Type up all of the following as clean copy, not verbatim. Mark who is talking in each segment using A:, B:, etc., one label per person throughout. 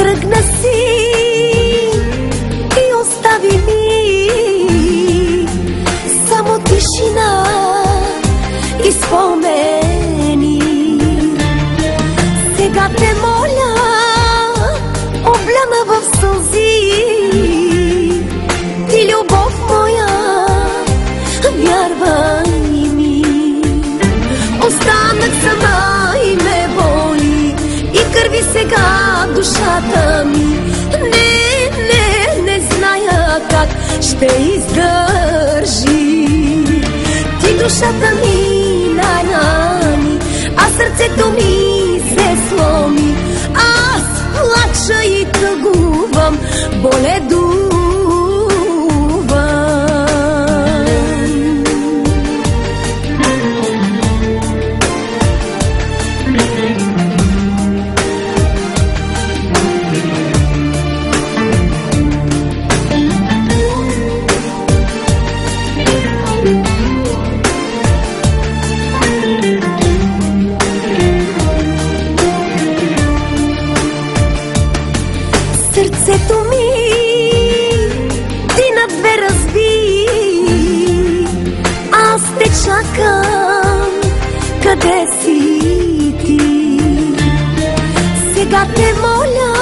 A: Тръгна си и остави ми само тишина и спомени. Сега те моля, обляна в сълзи, ти любов моя, вярвай ми. Останах сама и ме боли, и кърви сега душата ми. Не зная как ще издържи. Ти душата ми нарани, а сърцето ми се сломи. Аз плача и тъгувам, боледувам. Сърцето ми ти на две разби, аз те чакам, къде си ти? Сега те моля,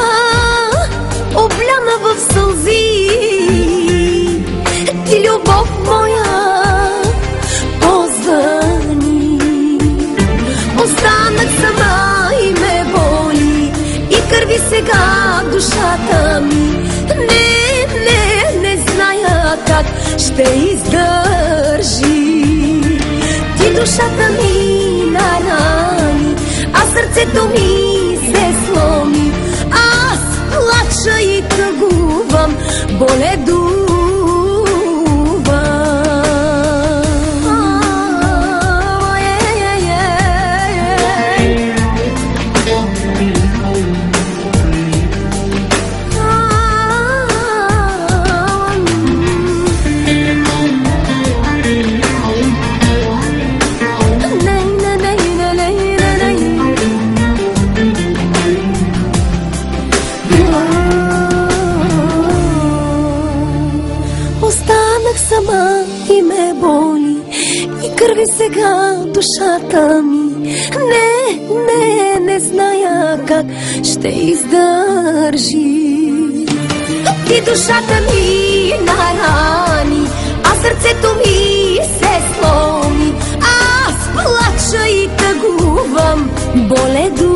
A: обляна в сълзи, ти любов моя, позвъни. Останах сама и ме боли, и кърви сега душата ми. Не зная как ще издържи. Ти душата ми нарани, а сърцето ми се сломи. Аз плача и тъгувам, боледувам. Останах сама и ме боли, и кърви сега душата ми. Не зная как ще издържи. Ти душата ми нарани, а сърцето ми се сломи. Аз плача и тъгувам, боледувам.